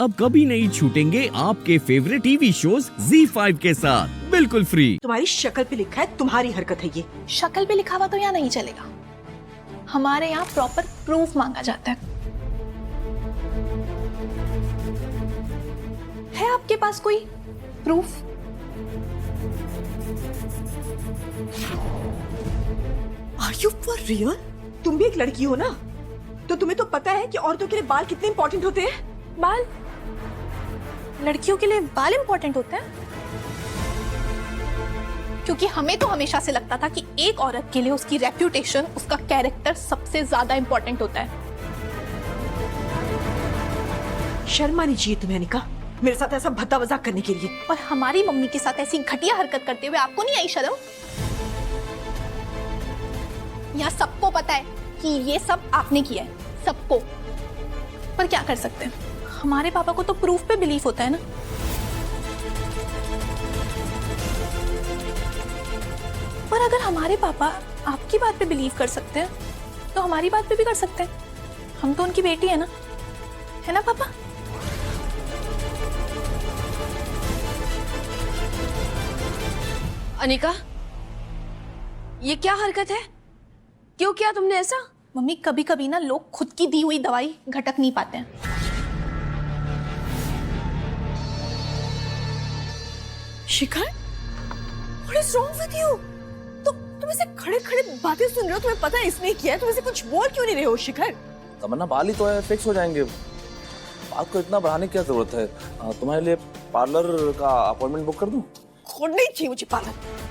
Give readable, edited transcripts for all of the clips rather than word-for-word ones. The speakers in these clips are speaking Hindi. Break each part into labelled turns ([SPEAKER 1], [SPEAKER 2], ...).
[SPEAKER 1] अब कभी नहीं छूटेंगे आपके फेवरेट टीवी शोज ZEE5 के साथ बिल्कुल फ्री।
[SPEAKER 2] तुम्हारी शक्ल पे लिखा है, तुम्हारी हरकत है ये।
[SPEAKER 3] शक्ल पे लिखा हुआ तो यहाँ नहीं चलेगा, हमारे यहाँ प्रॉपर प्रूफ मांगा जाता है आपके पास कोई proof?
[SPEAKER 2] Are you for real? तुम भी एक लड़की हो ना, तो तुम्हें तो पता है कि औरतों के लिए बाल कितने इंपॉर्टेंट होते हैं।
[SPEAKER 3] बाल? लड़कियों के लिए बाल इंपॉर्टेंट होते हैं? क्योंकि हमें तो हमेशा से लगता था कि एक औरत के लिए उसकी रेप्यूटेशन, उसका कैरेक्टर सबसे ज्यादा इंपॉर्टेंट होता है।
[SPEAKER 2] शर्म आनी चाहिए तुम्हें अनिका, मेरे साथ ऐसा भद्दा मजाक करने के लिए।
[SPEAKER 3] और हमारी मम्मी के साथ ऐसी घटिया हरकत करते हुए आपको नहीं आई शर्म? यहाँ सबको पता है कि ये सब आपने किया है, सबको। पर क्या कर सकते हैं, हमारे पापा को तो प्रूफ पे बिलीफ होता है ना। पर अगर हमारे पापा आपकी बात पे बिलीव कर सकते हैं तो हमारी बात पे भी कर सकते हैं। हम तो उनकी बेटी है ना पापा?
[SPEAKER 4] अनिका, ये क्या हरकत है? क्यों किया तुमने ऐसा?
[SPEAKER 3] मम्मी, कभी कभी ना लोग खुद की दी हुई दवाई घटक नहीं पाते हैं।
[SPEAKER 2] शिखर, what is wrong with you? तुम ऐसे खड़े-खड़े बातें सुन रहे हो, तुम्हें पता है इसने किया है, तुम ऐसे कुछ बोल क्यों नहीं रहे हो शिखर?
[SPEAKER 5] तमन्ना, बाल ही तो है, फिक्स हो जाएंगे। बात को इतना बढ़ाने की क्या जरूरत है? तुम्हारे लिए पार्लर का अपॉइंटमेंट बुक कर दूं?
[SPEAKER 2] खोलना ही चाहिए मुझे पार्लर।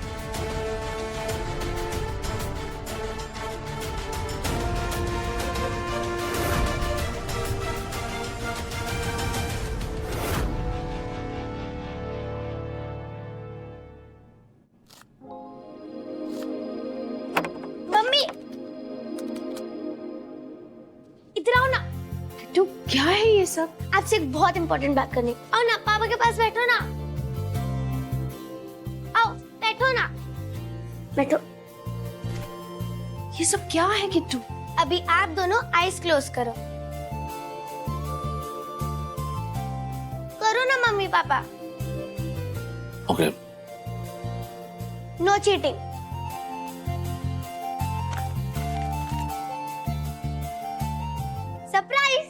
[SPEAKER 4] मम्मी, इधर आओ ना। तो क्या है ये सब?
[SPEAKER 6] आपसे एक बहुत इंपॉर्टेंट बात करनी। आओ ना, पापा के पास बैठो ना। आओ, बैठो ना, बैठो।
[SPEAKER 4] ये सब क्या है किट्टू?
[SPEAKER 6] अभी आप दोनों आईज क्लोज करो। करो ना mummy papa.
[SPEAKER 5] Okay.
[SPEAKER 6] No cheating. Surprise.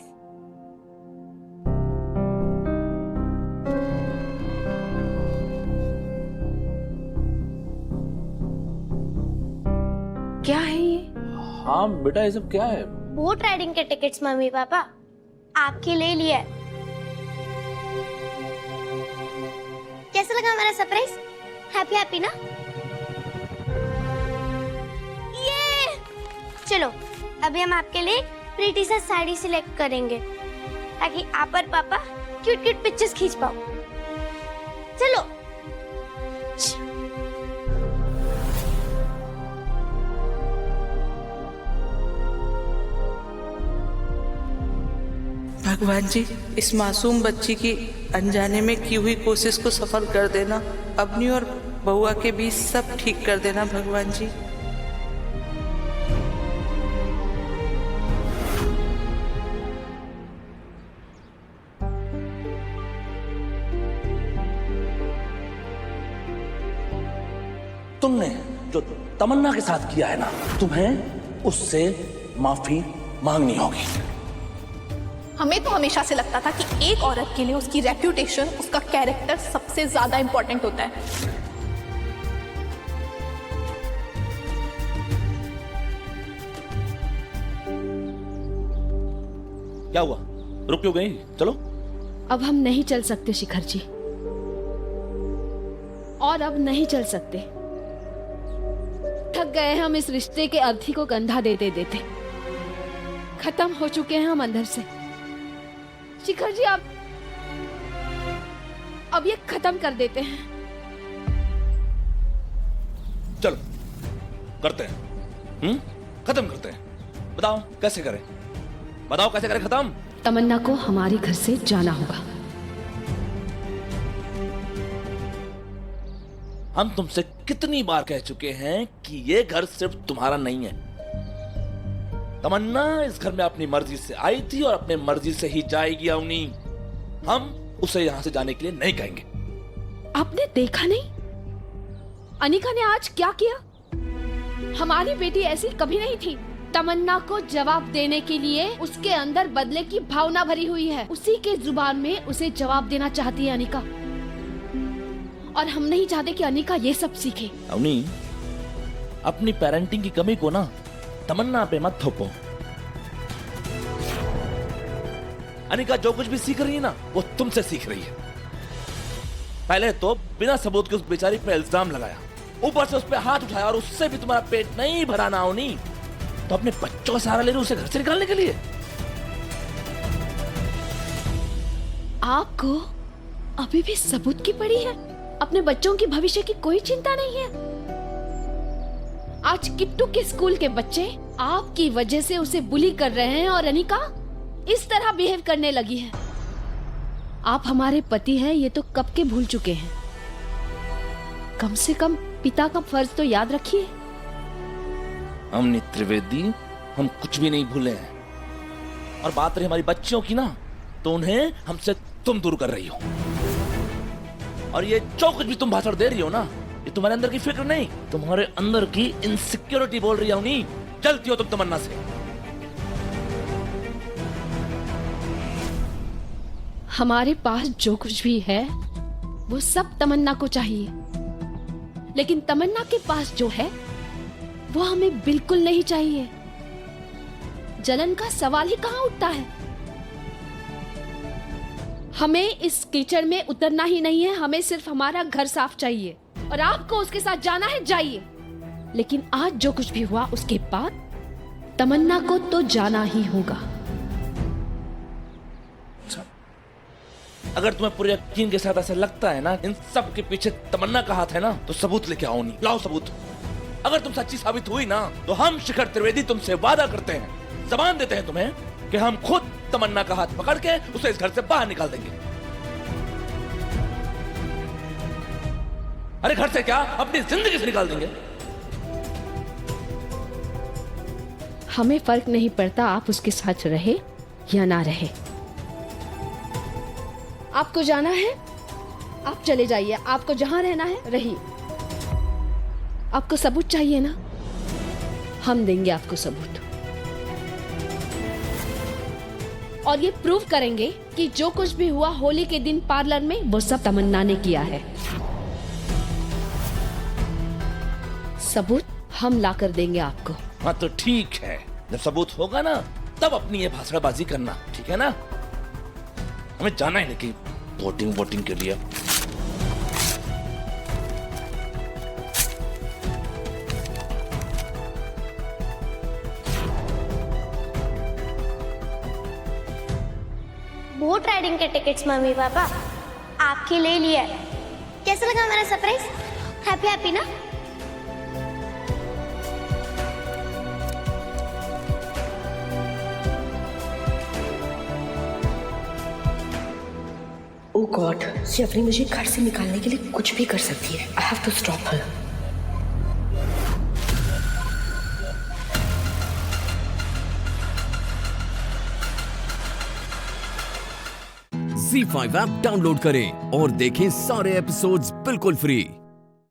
[SPEAKER 4] क्या है ये?
[SPEAKER 5] हाँ बेटा, ये सब क्या है?
[SPEAKER 6] बोट राइडिंग के टिकट्स मम्मी पापा आपके लिए लिया है। कैसा लगा हमारा सरप्राइज? हैप्पी हैप्पी ना? ये चलो, अभी हम आपके लिए प्रीटी सा साड़ी सिलेक्ट करेंगे ताकि आप और पापा क्यूट क्यूट पिक्चर्स खींच पाओ। चलो।
[SPEAKER 7] भगवान जी, इस मासूम बच्ची की अनजाने में की हुई कोशिश को सफल कर देना। अपनी और बउआ के बीच सब ठीक कर देना भगवान जी।
[SPEAKER 5] तुमने जो तमन्ना के साथ किया है ना, तुम्हें उससे माफी मांगनी होगी।
[SPEAKER 3] हमें तो हमेशा से लगता था कि एक औरत के लिए उसकी रेप्यूटेशन, उसका कैरेक्टर सबसे ज्यादा इंपॉर्टेंट होता है।
[SPEAKER 5] क्या हुआ? रुक क्यों गई? चलो।
[SPEAKER 4] अब हम नहीं चल सकते शिखर जी, और अब नहीं चल सकते। थक गए हम इस रिश्ते के अर्थी को गंधा देते देते। खत्म हो चुके हैं हम अंदर से। शिखर जी, आप अब ये खत्म कर देते हैं।
[SPEAKER 5] चलो करते हैं, खत्म करते हैं। बताओ कैसे करें? बताओ कैसे करें खत्म?
[SPEAKER 4] तमन्ना को हमारे घर से जाना होगा।
[SPEAKER 5] हम तुमसे कितनी बार कह चुके हैं कि ये घर सिर्फ तुम्हारा नहीं है। तमन्ना इस घर में अपनी मर्जी से आई थी और अपने मर्जी से ही जाएगी। अवनी, हम उसे यहाँ से जाने के लिए नहीं कहेंगे।
[SPEAKER 4] आपने देखा नहीं अनिका ने आज क्या किया? हमारी बेटी ऐसी कभी नहीं थी। तमन्ना को जवाब देने के लिए उसके अंदर बदले की भावना भरी हुई है। उसी के जुबान में उसे जवाब देना चाहती है अनिका, और हम नहीं चाहते कि अनिका ये सब सीखे।
[SPEAKER 5] अवनी, अपनी पेरेंटिंग की कमी को ना तमन्ना पे मत थोपो। अनिका जो कुछ भी सीख रही है ना, वो तुमसे सीख रही है। पहले तो बिना सबूत के उस बेचारी पे इल्जाम लगाया, ऊपर से उस पे हाथ उठाया, और उससे भी तुम्हारा पेट नहीं भरा ना अवनी, तो अपने बच्चों का सहारा ले रही उसे घर से निकालने के लिए।
[SPEAKER 4] आपको अभी भी सबूत की पड़ी है? अपने बच्चों की भविष्य की कोई चिंता नहीं है? आज किट्टू के स्कूल के बच्चे आपकी वजह से उसे बुली कर रहे हैं, और अनिका इस तरह बिहेव करने लगी है। आप हमारे पति हैं, ये तो कब के भूल चुके हैं। कम से कम पिता का फर्ज तो याद रखिए।
[SPEAKER 5] अवनी त्रिवेदी, हम कुछ भी नहीं भूले हैं। और बात रही हमारी बच्चियों की ना, तो उन्हें हमसे तुम दूर कर रही हो। और ये जो कुछ भी तुम भाषण दे रही हो ना, ये तुम्हारे अंदर की फिक्र नहीं, तुम्हारे अंदर की इनसिक्योरिटी बोल रही है। अवनी, जलती हो तुम तमन्ना से।
[SPEAKER 4] हमारे पास जो कुछ भी है वो सब तमन्ना को चाहिए, लेकिन तमन्ना के पास जो है वो हमें बिल्कुल नहीं चाहिए। जलन का सवाल ही कहां उठता है। हमें इस कीचड़ में उतरना ही नहीं है, हमें सिर्फ हमारा घर साफ चाहिए, और आपको उसके साथ जाना है, जाइए। लेकिन आज जो कुछ भी हुआ उसके बाद तमन्ना को तो जाना ही होगा।
[SPEAKER 5] अगर तुम्हें पूरे यकीन के साथ ऐसा लगता है ना इन सब के पीछे तमन्ना का हाथ है ना, तो सबूत लेके आओ। नहीं लाओ सबूत। अगर तुम सच्ची साबित हुई ना, तो हम शिखर त्रिवेदी तुमसे वादा करते हैं, जबान देते हैं तुम्हें कि हम खुद तमन्ना का हाथ पकड़ के उसे इस घर से बाहर निकाल देंगे। अरे घर से क्या, अपनी जिंदगी से निकाल देंगे।
[SPEAKER 4] हमें फर्क नहीं पड़ता आप उसके साथ रहे या ना रहे। आपको जाना है, आप चले जाइए। आपको जहां रहना है रहिए। आपको सबूत चाहिए ना, हम देंगे आपको सबूत, और ये प्रूव करेंगे कि जो कुछ भी हुआ होली के दिन पार्लर में, वो सब तमन्ना ने किया है। सबूत हम ला कर देंगे आपको।
[SPEAKER 5] हाँ तो ठीक है, जब सबूत होगा ना तब अपनी ये भाषणबाजी करना, ठीक है ना? हमें जाना है लेकिन वोटिंग के लिए।
[SPEAKER 6] बोट राइडिंग के टिकट्स मम्मी पापा आपके ले लिया। कैसा लगा मेरा सरप्राइज? हैप्पी हैप्पी ना?
[SPEAKER 2] ओ गॉड, ये अपनी मुझे घर से निकालने के लिए कुछ भी कर सकती है। I have to stop her.
[SPEAKER 1] Z5 app download करें और देखें सारे एपिसोड्स बिल्कुल फ्री।